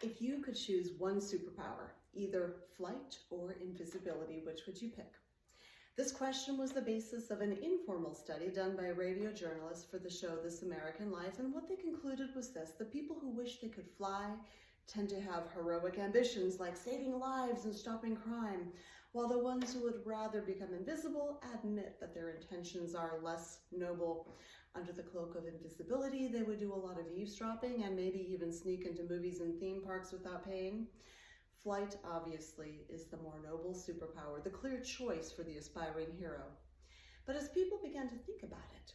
If you could choose one superpower, either flight or invisibility, which would you pick? This question was the basis of an informal study done by radio journalists for the show This American Life, and what they concluded was this: the people who wish they could fly tend to have heroic ambitions like saving lives and stopping crime, while the ones who would rather become invisible admit that their intentions are less noble. Under the cloak of invisibility, they would do a lot of eavesdropping and maybe even sneak into movies and theme parks without paying. Flight, obviously, is the more noble superpower, the clear choice for the aspiring hero. But as people began to think about it,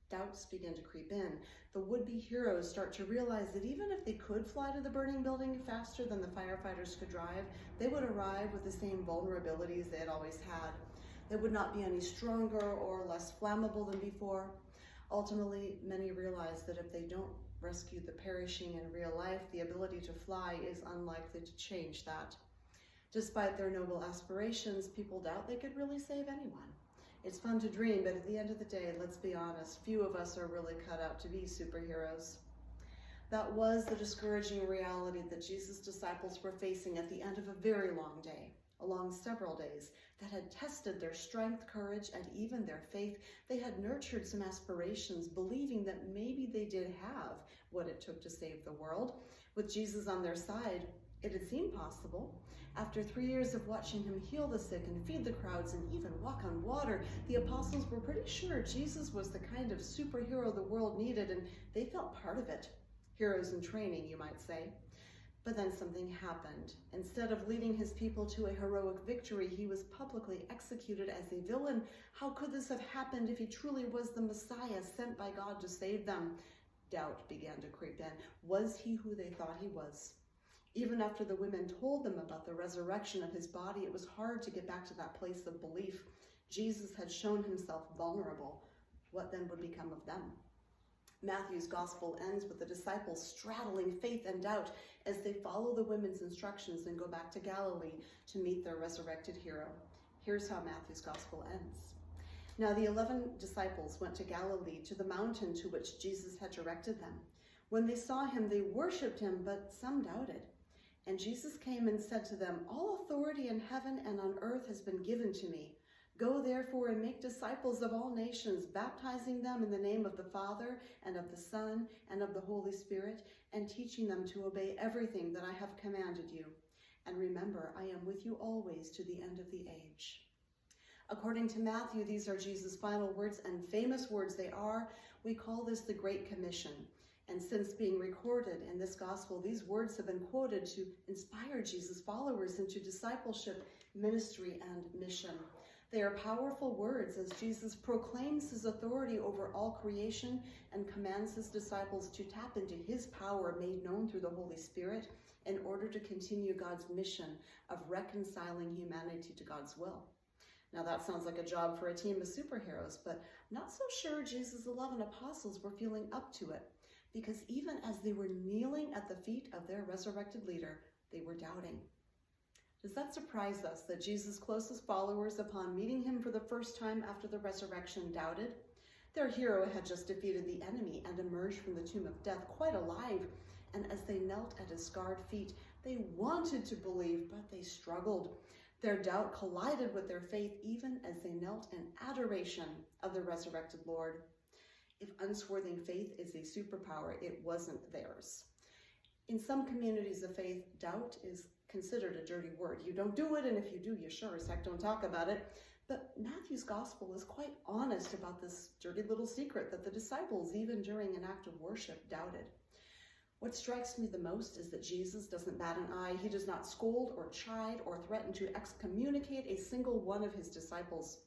doubts began to creep in. The would-be heroes start to realize that even if they could fly to the burning building faster than the firefighters could drive, they would arrive with the same vulnerabilities they had always had. They would not be any stronger or less flammable than before. Ultimately, many realize that if they don't rescue the perishing in real life, the ability to fly is unlikely to change that. Despite their noble aspirations, people doubt they could really save anyone. It's fun to dream, but at the end of the day, let's be honest, few of us are really cut out to be superheroes. That was the discouraging reality that Jesus' disciples were facing at the end of a very long day, along several days, that had tested their strength, courage, and even their faith. They had nurtured some aspirations, believing that maybe they did have what it took to save the world. With Jesus on their side, it had seemed possible. After 3 years of watching him heal the sick and feed the crowds and even walk on water, the apostles were pretty sure Jesus was the kind of superhero the world needed, and they felt part of it. Heroes in training, you might say. But then something happened. Instead of leading his people to a heroic victory, he was publicly executed as a villain. How could this have happened if he truly was the Messiah sent by God to save them? Doubt began to creep in. Was he who they thought he was? Even after the women told them about the resurrection of his body, it was hard to get back to that place of belief. Jesus had shown himself vulnerable. What then would become of them? Matthew's gospel ends with the disciples straddling faith and doubt as they follow the women's instructions and go back to Galilee to meet their resurrected hero. Here's how Matthew's gospel ends. Now the 11 disciples went to Galilee, to the mountain to which Jesus had directed them. When they saw him, they worshipped him, but some doubted. And Jesus came and said to them, "All authority in heaven and on earth has been given to me. Go therefore and make disciples of all nations, baptizing them in the name of the Father and of the Son and of the Holy Spirit, and teaching them to obey everything that I have commanded you. And remember, I am with you always to the end of the age." According to Matthew, these are Jesus' final words, and famous words they are. We call this the Great Commission. And since being recorded in this gospel, these words have been quoted to inspire Jesus' followers into discipleship, ministry, and mission. They are powerful words as Jesus proclaims his authority over all creation and commands his disciples to tap into his power made known through the Holy Spirit in order to continue God's mission of reconciling humanity to God's will. Now that sounds like a job for a team of superheroes, but I'm not so sure Jesus' 11 apostles were feeling up to it, because even as they were kneeling at the feet of their resurrected leader, they were doubting. Does that surprise us that Jesus' closest followers, upon meeting him for the first time after the resurrection, doubted? Their hero had just defeated the enemy and emerged from the tomb of death quite alive. And as they knelt at his scarred feet, they wanted to believe, but they struggled. Their doubt collided with their faith even as they knelt in adoration of the resurrected Lord. If unswerving faith is a superpower, it wasn't theirs. In some communities of faith, doubt is considered a dirty word. You don't do it, and if you do, you sure as heck don't talk about it. But Matthew's gospel is quite honest about this dirty little secret that the disciples, even during an act of worship, doubted. What strikes me the most is that Jesus doesn't bat an eye. He does not scold or chide or threaten to excommunicate a single one of his disciples.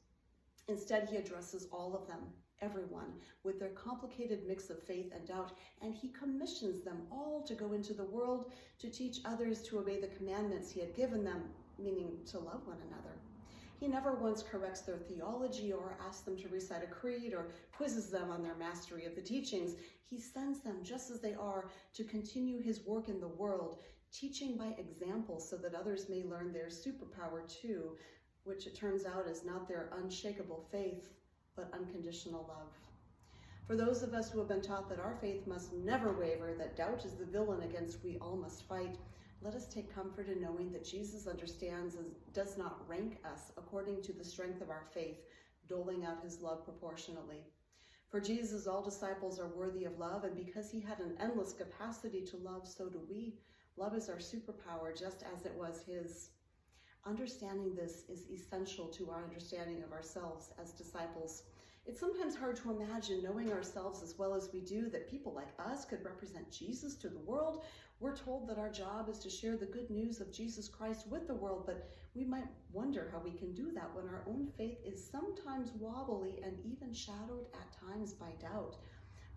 Instead, he addresses all of them, everyone, with their complicated mix of faith and doubt, and he commissions them all to go into the world to teach others to obey the commandments he had given them, meaning to love one another. He never once corrects their theology or asks them to recite a creed or quizzes them on their mastery of the teachings. He sends them just as they are to continue his work in the world, teaching by example so that others may learn their superpower too, which it turns out is not their unshakable faith, but unconditional love. For those of us who have been taught that our faith must never waver, that doubt is the villain against we all must fight, Let us take comfort in knowing that Jesus understands and does not rank us according to the strength of our faith, doling out his love proportionally. For Jesus, all disciples are worthy of love, and because he had an endless capacity to love, so do we. Love is our superpower, just as it was his. Understanding this is essential to our understanding of ourselves as disciples. It's sometimes hard to imagine, knowing ourselves as well as we do, that people like us could represent Jesus to the world. We're told that our job is to share the good news of Jesus Christ with the world, but we might wonder how we can do that when our own faith is sometimes wobbly and even shadowed at times by doubt.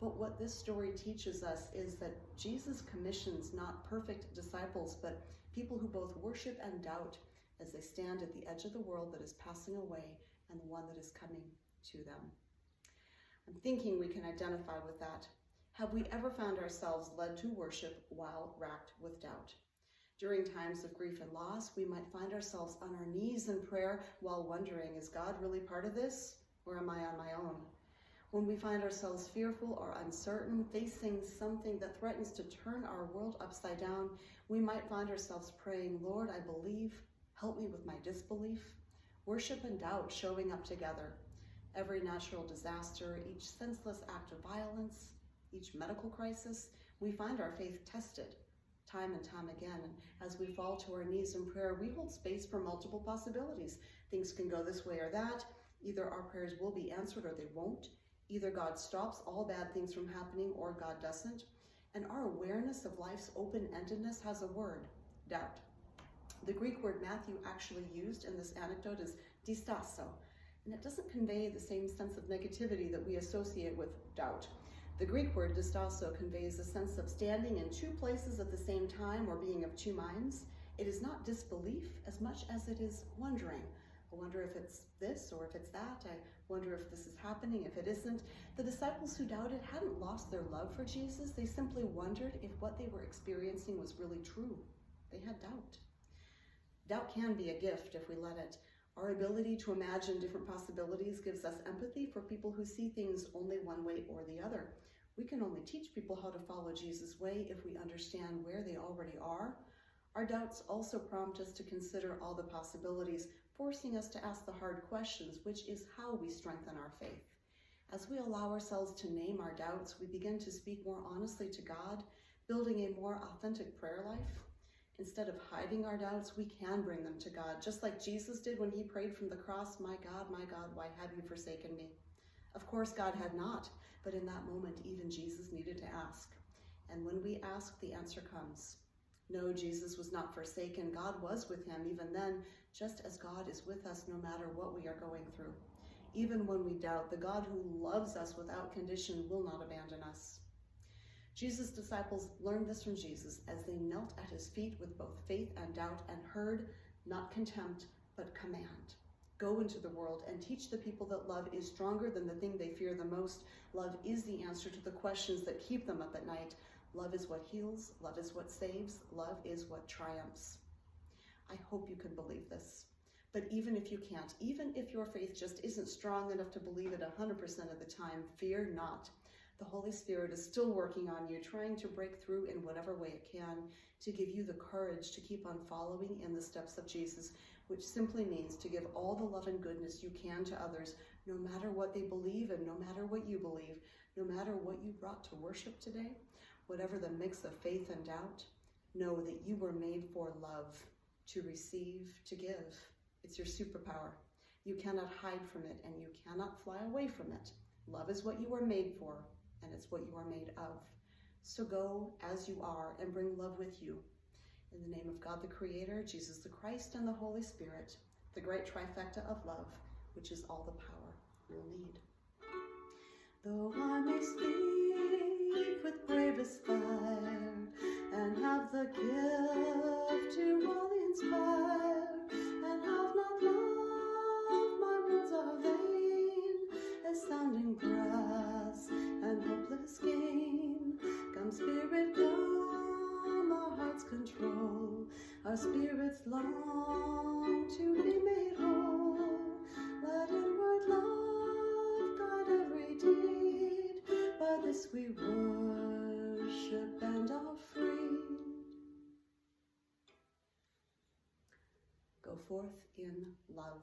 But what this story teaches us is that Jesus commissions not perfect disciples, but people who both worship and doubt as they stand at the edge of the world that is passing away and the one that is coming to them. I'm thinking we can identify with that. Have we ever found ourselves led to worship while racked with doubt? During times of grief and loss, we might find ourselves on our knees in prayer while wondering, is God really part of this, or am I on my own? When we find ourselves fearful or uncertain, facing something that threatens to turn our world upside down, we might find ourselves praying, Lord, I believe, help me with my disbelief. Worship and doubt showing up together. Every natural disaster, each senseless act of violence, each medical crisis, we find our faith tested time and time again. And as we fall to our knees in prayer, we hold space for multiple possibilities. Things can go this way or that. Either our prayers will be answered or they won't. Either God stops all bad things from happening or God doesn't. And our awareness of life's open-endedness has a word, doubt. The Greek word Matthew actually used in this anecdote is distasso, and it doesn't convey the same sense of negativity that we associate with doubt. The Greek word distasso conveys a sense of standing in two places at the same time or being of two minds. It is not disbelief as much as it is wondering. I wonder if it's this or if it's that. I wonder if this is happening, if it isn't. The disciples who doubted hadn't lost their love for Jesus. They simply wondered if what they were experiencing was really true. They had doubt. Doubt can be a gift if we let it. Our ability to imagine different possibilities gives us empathy for people who see things only one way or the other. We can only teach people how to follow Jesus' way if we understand where they already are. Our doubts also prompt us to consider all the possibilities, forcing us to ask the hard questions, which is how we strengthen our faith. As we allow ourselves to name our doubts, we begin to speak more honestly to God, building a more authentic prayer life. Instead of hiding our doubts, we can bring them to God, just like Jesus did when he prayed from the cross, my God, why have you forsaken me? Of course, God had not, but in that moment, even Jesus needed to ask. And when we ask, the answer comes. No, Jesus was not forsaken. God was with him even then, just as God is with us no matter what we are going through. Even when we doubt, the God who loves us without condition will not abandon us. Jesus' disciples learned this from Jesus as they knelt at his feet with both faith and doubt and heard, not contempt, but command. Go into the world and teach the people that love is stronger than the thing they fear the most. Love is the answer to the questions that keep them up at night. Love is what heals. Love is what saves. Love is what triumphs. I hope you can believe this. But even if you can't, even if your faith just isn't strong enough to believe it 100% of the time, fear not. The Holy Spirit is still working on you, trying to break through in whatever way it can, to give you the courage to keep on following in the steps of Jesus, which simply means to give all the love and goodness you can to others, no matter what they believe and no matter what you believe, no matter what you brought to worship today, whatever the mix of faith and doubt, know that you were made for love, to receive, to give. It's your superpower. You cannot hide from it and you cannot fly away from it. Love is what you were made for, and it's what you are made of. So go as you are and bring love with you. In the name of God the Creator, Jesus the Christ, and the Holy Spirit, the great trifecta of love, which is all the power you'll need. Though I may speak with bravest fire, and have the gift to all inspire, and have not love, my words are vain, as sounding brass and hopeless gain. Come, Spirit, come, our hearts control, our spirits long to be made whole. Let inward love guide every deed, by this we worship and are free. forth in love.